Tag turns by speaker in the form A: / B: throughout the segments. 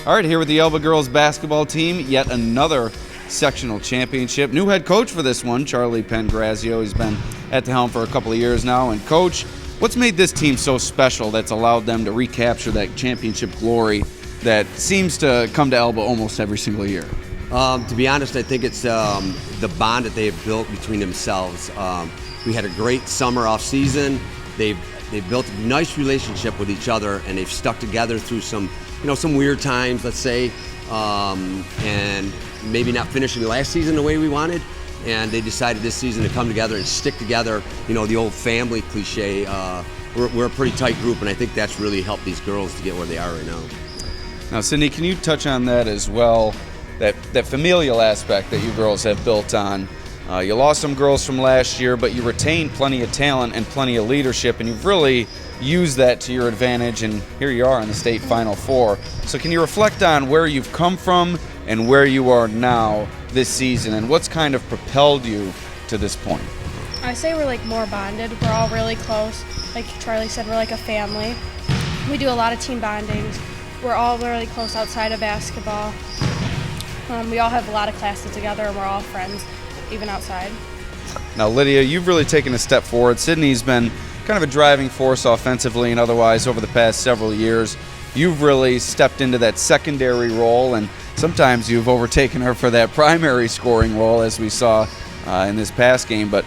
A: All right, here with the Elba girls basketball team, yet another sectional championship. New head coach for this one, Charlie Pangrazio. He's been at the helm for a couple of years now. And Coach, what's made this team so special that's allowed them to recapture that championship glory that seems to come to Elba almost every single year?
B: To be honest, I think it's the bond that they have built between themselves. We had a great summer off season. They've built a nice relationship with each other, and they've stuck together through some weird times, let's say, and maybe not finishing last season the way we wanted. And they decided this season to come together and stick together. You know, the old family cliche. We're a pretty tight group, and I think that's really helped these girls to get where they are right now.
A: Now, Sydney, can you touch on that as well? That familial aspect that you girls have built on. You lost some girls from last year, but you retained plenty of talent and plenty of leadership, and you've really used that to your advantage, and here you are in the state Final Four. So can you reflect on where you've come from and where you are now this season, and what's kind of propelled you to this point?
C: I say we're more bonded. We're all really close. Like Charlie said, we're like a family. We do a lot of team bondings. We're all really close outside of basketball. We all have a lot of classes together, and we're all friends, even outside.
A: Now, Lydia, you've really taken a step forward. Sydney's been kind of a driving force offensively and otherwise over the past several years. You've really stepped into that secondary role, and sometimes you've overtaken her for that primary scoring role, as we saw in this past game. But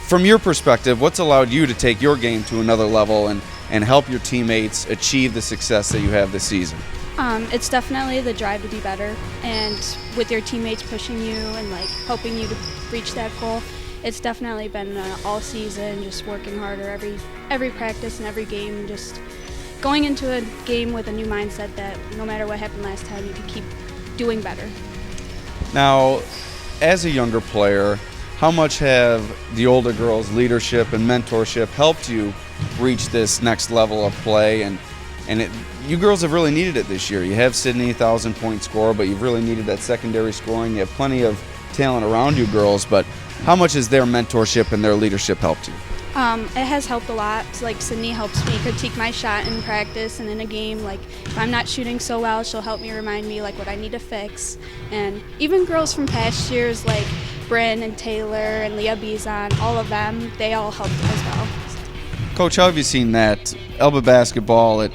A: from your perspective, what's allowed you to take your game to another level and help your teammates achieve the success that you have this season?
D: It's definitely the drive to be better, and with your teammates pushing you and helping you to reach that goal. It's definitely been all season, just working harder every practice and every game, just going into a game with a new mindset that no matter what happened last time, you can keep doing better.
A: Now, as a younger player, how much have the older girls' leadership and mentorship helped you reach this next level of play? And you girls have really needed it this year. You have Sydney, 1,000-point scorer, but you've really needed that secondary scoring. You have plenty of talent around you girls, but how much has their mentorship and their leadership helped you?
D: It has helped a lot. Sydney helps me critique my shot in practice and in a game. If I'm not shooting so well, she'll help me remind me what I need to fix. And even girls from past years like Bryn and Taylor and Leah Bizon, all of them, they all helped as well.
A: Coach, how have you seen that? Elba basketball, it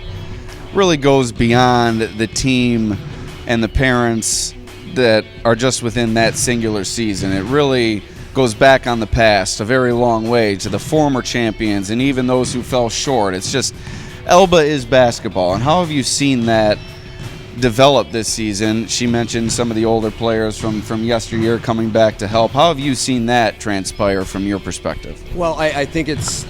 A: really goes beyond the team and the parents that are just within that singular season. It really goes back on the past a very long way to the former champions and even those who fell short. It's just, Elba is basketball. And how have you seen that develop this season? She mentioned some of the older players from yesteryear coming back to help. How have you seen that transpire from your perspective?
B: Well, I think it's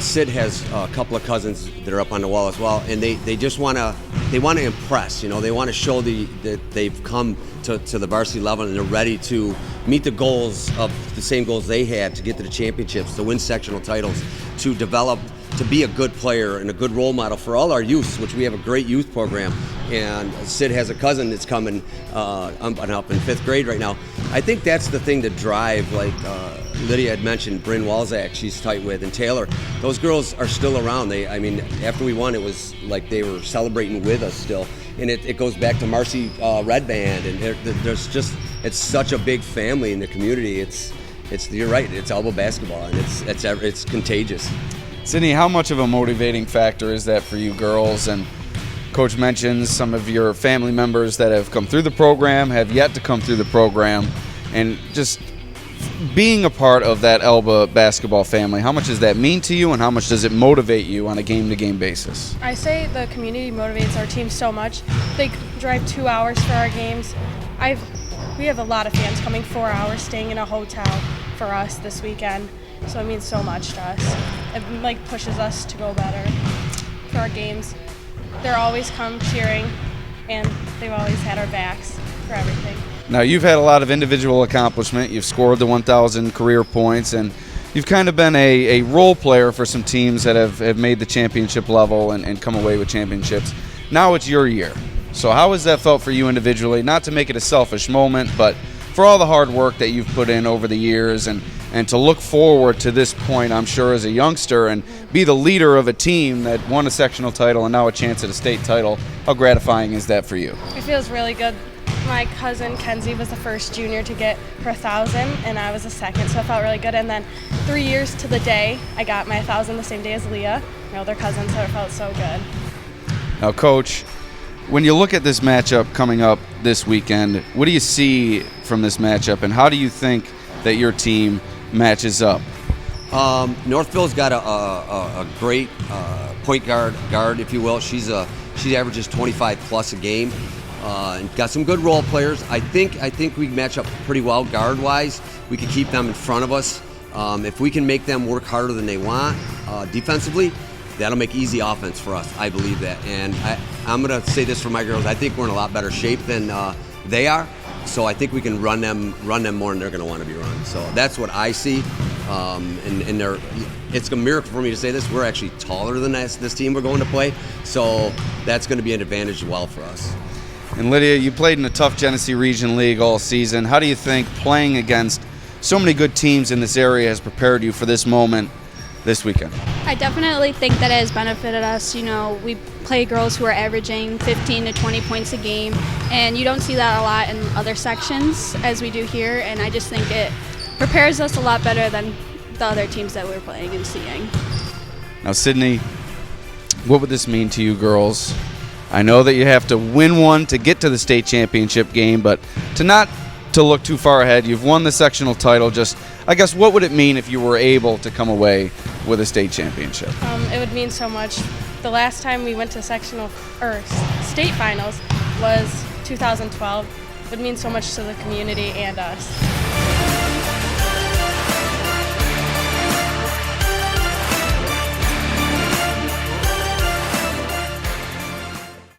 B: Sid has a couple of cousins that are up on the wall as well, and they just want to impress. They want to show that they've come to the varsity level and they're ready to meet the goals of the same goals they had to get to the championships, to win sectional titles, to develop, to be a good player and a good role model for all our youth, which we have a great youth program. And Sid has a cousin that's coming up in 5th grade right now. I think that's the thing to drive, Lydia had mentioned, Bryn Walzak, she's tight with, and Taylor. Those girls are still around. After we won, it was like they were celebrating with us still. And it goes back to Marcy Red Band, and there's just, it's such a big family in the community. You're right, it's Elba basketball, and it's contagious.
A: Sydney, how much of a motivating factor is that for you girls? And Coach mentions some of your family members that have come through the program, have yet to come through the program, and just being a part of that Elba basketball family, how much does that mean to you, and how much does it motivate you on a game-to-game basis?
C: I say the community motivates our team so much. They drive 2 hours for our games. We have a lot of fans coming 4 hours, staying in a hotel for us this weekend. So it means so much to us. It pushes us to go better for our games. They're always come cheering, and they've always had our backs for everything.
A: Now, you've had a lot of individual accomplishment. You've scored the 1,000 career points, and you've kind of been a role player for some teams that have made the championship level and come away with championships. Now it's your year. So how has that felt for you individually? Not to make it a selfish moment, but for all the hard work that you've put in over the years and and to look forward to this point, I'm sure, as a youngster and be the leader of a team that won a sectional title and now a chance at a state title. How gratifying is that for you?
C: It feels really good. My cousin Kenzie was the first junior to get her 1,000, and I was the second, so it felt really good. And then 3 years to the day, I got my 1,000 the same day as Lydia, my older cousin, so it felt so good.
A: Now, Coach, when you look at this matchup coming up this weekend, what do you see from this matchup, and how do you think that your team matches up?
B: Northville's got a great point guard, if you will. She averages 25 plus a game. And got some good role players. I think we match up pretty well guard wise. We can keep them in front of us. If we can make them work harder than they want defensively, that'll make easy offense for us. I believe that. And I'm gonna say this for my girls. I think we're in a lot better shape than they are. So I think we can run them more than they're gonna want to be run. So that's what I see. And it's a miracle for me to say this. We're actually taller than this team we're going to play. So that's going to be an advantage as well for us.
A: And Lydia, you played in a tough Genesee Region League all season. How do you think playing against so many good teams in this area has prepared you for this moment this weekend?
D: I definitely think that it has benefited us. You know, we play girls who are averaging 15 to 20 points a game, and you don't see that a lot in other sections as we do here, and I just think it prepares us a lot better than the other teams that we're playing and seeing.
A: Now, Sydney, what would this mean to you girls? I know that you have to win one to get to the state championship game, but not to look too far ahead. You've won the sectional title. Just, I guess, what would it mean if you were able to come away with a state championship?
C: It would mean so much. The last time we went to sectional or state finals was 2012. It would mean so much to the community and us.